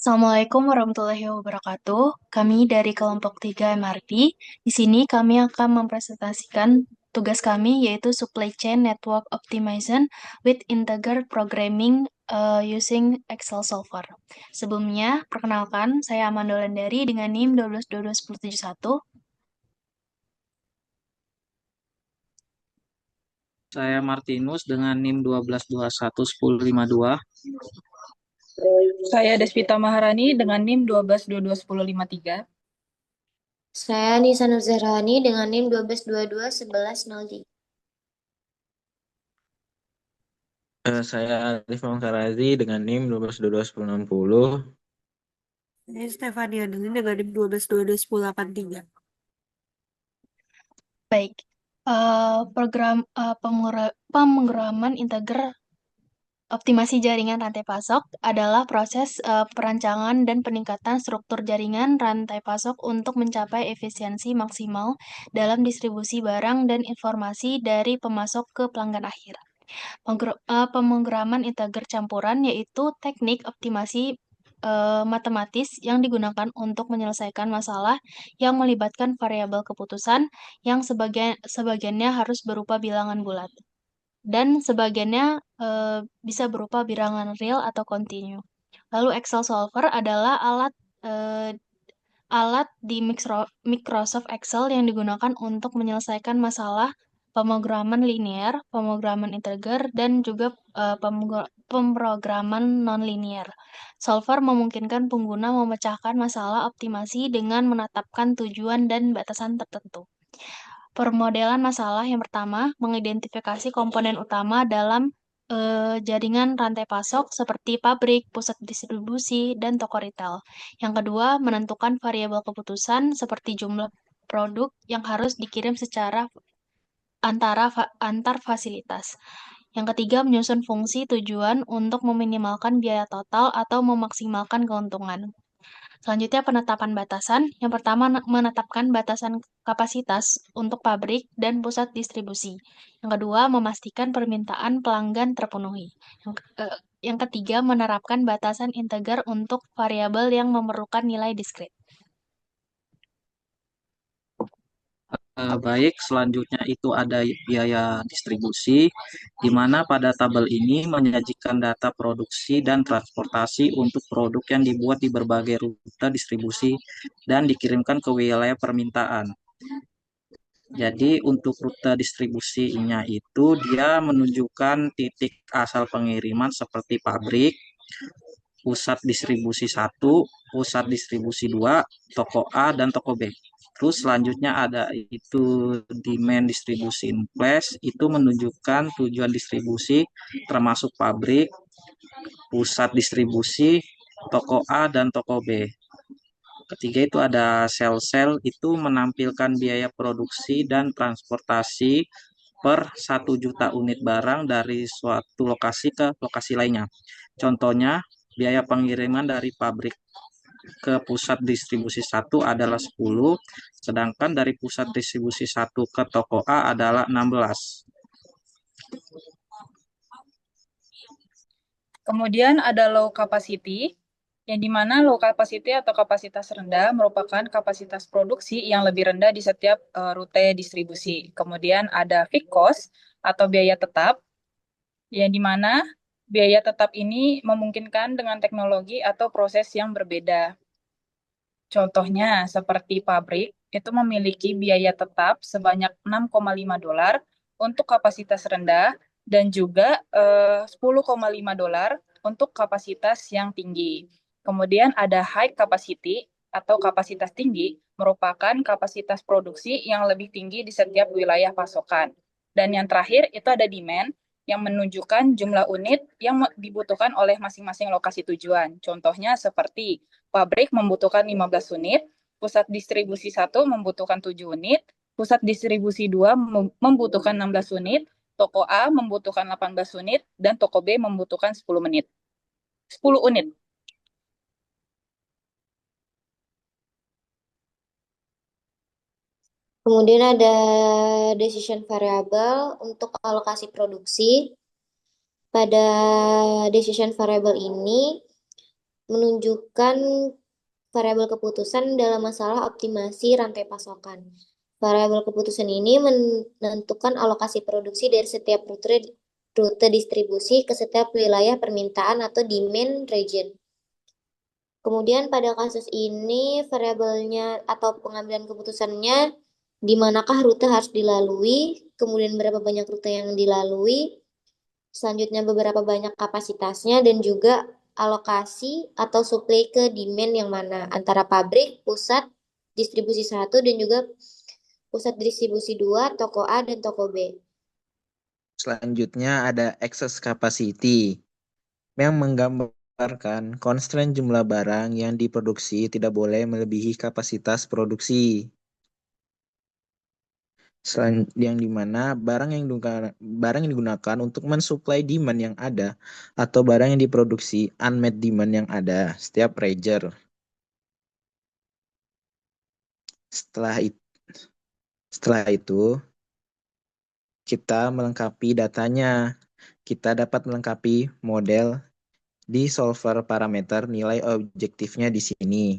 Assalamualaikum warahmatullahi wabarakatuh. Kami dari kelompok 3 MRT. Di sini kami akan mempresentasikan tugas kami yaitu Supply Chain Network Optimization with Integer Programming using Excel Solver. Sebelumnya, perkenalkan, saya Amanda Wulandari dengan NIM 1222171. Saya Martinus dengan NIM 12211052. Saya Desvita Maharani dengan NIM 12221053. Saya Nisa Nurzairahani dengan NIM 12221103. Saya Arif Mangsarazi dengan NIM 12221060. Saya Stefania dengan NIM 12221083. Baik, pemrograman integer optimasi jaringan rantai pasok adalah proses perancangan dan peningkatan struktur jaringan rantai pasok untuk mencapai efisiensi maksimal dalam distribusi barang dan informasi dari pemasok ke pelanggan akhir. Pemrograman integer campuran yaitu teknik optimasi matematis yang digunakan untuk menyelesaikan masalah yang melibatkan variabel keputusan yang sebagiannya harus berupa bilangan bulat dan sebagiannya bisa berupa bilangan real atau kontinu. Lalu Excel Solver adalah eh, alat di Microsoft Excel yang digunakan untuk menyelesaikan masalah pemrograman linear, pemrograman integer, dan juga pemrograman non-linear. Solver memungkinkan pengguna memecahkan masalah optimasi dengan menetapkan tujuan dan batasan tertentu. Permodelan masalah yang pertama, mengidentifikasi komponen utama dalam jaringan rantai pasok seperti pabrik, pusat distribusi, dan toko retail. Yang kedua, menentukan variabel keputusan seperti jumlah produk yang harus dikirim secara antar fasilitas. Yang ketiga, menyusun fungsi tujuan untuk meminimalkan biaya total atau memaksimalkan keuntungan. Selanjutnya penetapan batasan. Yang pertama menetapkan batasan kapasitas untuk pabrik dan pusat distribusi. Yang kedua memastikan permintaan pelanggan terpenuhi. Yang ketiga menerapkan batasan integer untuk variabel yang memerlukan nilai diskrit. Baik, selanjutnya itu ada biaya distribusi, di mana pada tabel ini menyajikan data produksi dan transportasi untuk produk yang dibuat di berbagai rute distribusi dan dikirimkan ke wilayah permintaan. Jadi untuk rute distribusinya itu dia menunjukkan titik asal pengiriman seperti pabrik, pusat distribusi 1, pusat distribusi 2, toko A dan toko B. Terus selanjutnya ada itu demand distribusi in place, itu menunjukkan tujuan distribusi termasuk pabrik, pusat distribusi, toko A dan toko B. Ketiga itu ada sel-sel, itu menampilkan biaya produksi dan transportasi per 1 juta unit barang dari suatu lokasi ke lokasi lainnya. Contohnya, biaya pengiriman dari pabrik ke pusat distribusi 1 adalah 10, sedangkan dari pusat distribusi 1 ke toko A adalah 16. Kemudian ada low capacity, yang dimana low capacity atau kapasitas rendah merupakan kapasitas produksi yang lebih rendah di setiap rute distribusi. Kemudian ada fixed cost atau biaya tetap, yang dimana biaya tetap ini memungkinkan dengan teknologi atau proses yang berbeda. Contohnya seperti pabrik itu memiliki biaya tetap sebanyak $6,5 untuk kapasitas rendah dan juga $10,5 untuk kapasitas yang tinggi. Kemudian ada high capacity atau kapasitas tinggi merupakan kapasitas produksi yang lebih tinggi di setiap wilayah pasokan. Dan yang terakhir itu ada demand yang menunjukkan jumlah unit yang dibutuhkan oleh masing-masing lokasi tujuan. Contohnya seperti pabrik membutuhkan 15 unit, pusat distribusi 1 membutuhkan 7 unit, pusat distribusi 2 membutuhkan 16 unit, toko A membutuhkan 18 unit, dan toko B membutuhkan 10 menit. 10 unit. Kemudian ada decision variable untuk alokasi produksi. Pada decision variable ini menunjukkan variabel keputusan dalam masalah optimasi rantai pasokan. Variabel keputusan ini menentukan alokasi produksi dari setiap rute distribusi ke setiap wilayah permintaan atau demand region. Kemudian pada kasus ini variabelnya atau pengambilan keputusannya di manakah rute harus dilalui, kemudian berapa banyak rute yang dilalui, selanjutnya beberapa banyak kapasitasnya, dan juga alokasi atau supply ke demand yang mana antara pabrik, pusat distribusi 1 dan juga pusat distribusi 2, toko A dan toko B. Selanjutnya ada excess capacity yang menggambarkan constraint jumlah barang yang diproduksi tidak boleh melebihi kapasitas produksi. Selain yang dimana barang yang digunakan untuk mensuplai demand yang ada atau barang yang diproduksi unmet demand yang ada setiap region. Setelah itu kita melengkapi datanya. Kita dapat melengkapi model di solver parameter nilai objektifnya di sini.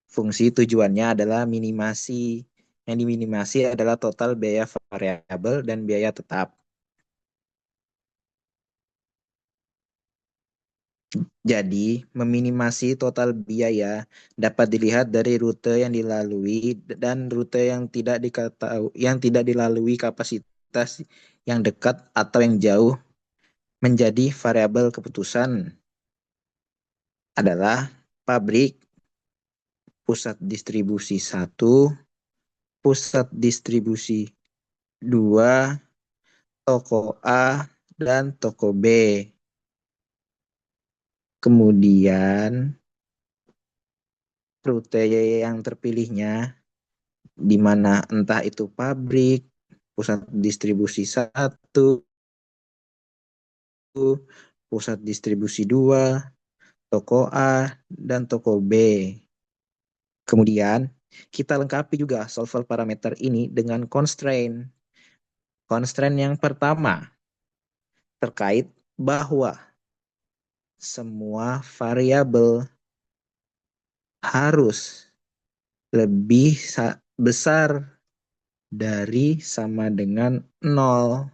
Fungsi tujuannya adalah minimasi. Yang diminimasi adalah total biaya variabel dan biaya tetap. Jadi, meminimasi total biaya dapat dilihat dari rute yang dilalui dan rute yang tidak dilalui kapasitas yang dekat atau yang jauh menjadi variabel keputusan adalah pabrik, pusat distribusi 1, pusat distribusi 2, toko A, dan toko B. Kemudian rute yang terpilihnya di mana entah itu pabrik, pusat distribusi 1, pusat distribusi 2, toko A, dan toko B. Kemudian kita lengkapi juga solver parameter ini dengan constraint. Constraint yang pertama terkait bahwa semua variabel harus lebih besar dari sama dengan 0.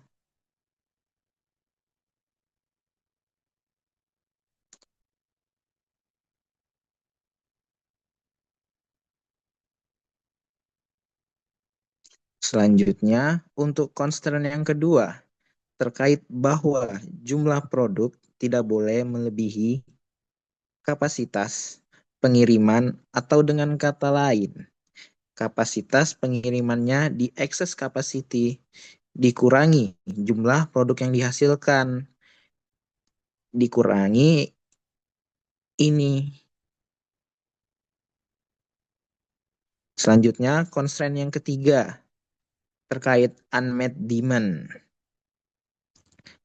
Selanjutnya, untuk constraint yang kedua, terkait bahwa jumlah produk tidak boleh melebihi kapasitas pengiriman atau dengan kata lain, kapasitas pengirimannya di excess capacity dikurangi jumlah produk yang dihasilkan, dikurangi ini. Selanjutnya, constraint yang ketiga terkait unmet demand.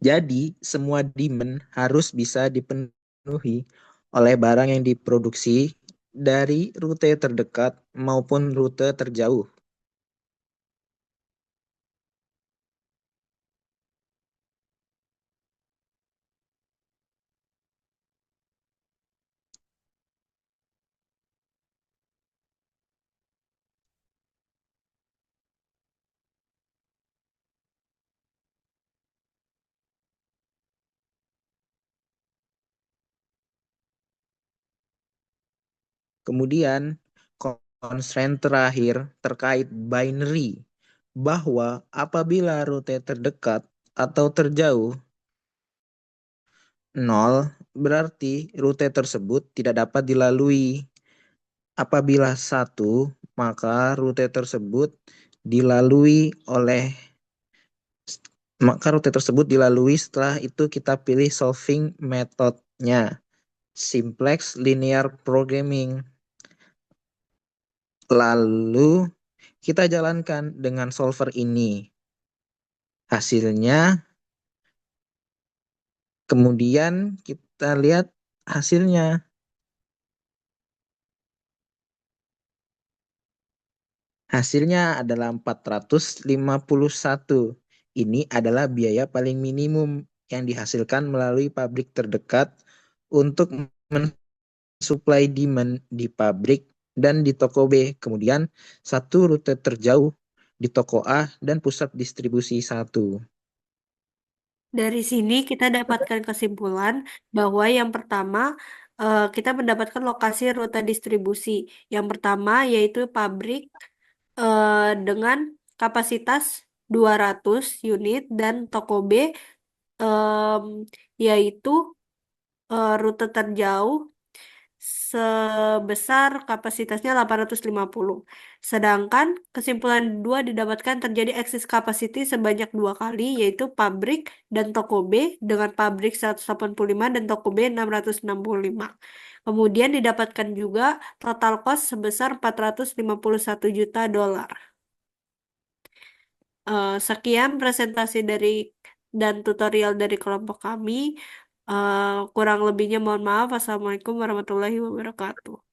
Jadi, semua demand harus bisa dipenuhi oleh barang yang diproduksi dari rute terdekat maupun rute terjauh. Kemudian, constraint terakhir terkait binary, bahwa apabila rute terdekat atau terjauh 0, berarti rute tersebut tidak dapat dilalui. Apabila 1, maka rute tersebut dilalui setelah itu kita pilih solving methodnya, simplex linear programming. Lalu kita jalankan dengan solver ini. Hasilnya, kemudian kita lihat hasilnya. Hasilnya adalah 451. Ini adalah biaya paling minimum yang dihasilkan melalui pabrik terdekat untuk mensuplai demand di pabrik dan di toko B. Kemudian satu rute terjauh di toko A dan pusat distribusi satu. Dari sini kita dapatkan kesimpulan bahwa yang pertama kita mendapatkan lokasi rute distribusi. Yang pertama yaitu pabrik dengan kapasitas 200 unit dan toko B em, yaitu rute terjauh sebesar kapasitasnya 850. Sedangkan kesimpulan dua didapatkan terjadi excess capacity sebanyak 2 kali, yaitu pabrik dan toko B dengan pabrik 185 dan toko B 665. Kemudian didapatkan juga total cost sebesar 451 juta dolar. Sekian presentasi dari dan tutorial dari kelompok kami. Kurang lebihnya mohon maaf. Wassalamualaikum warahmatullahi wabarakatuh.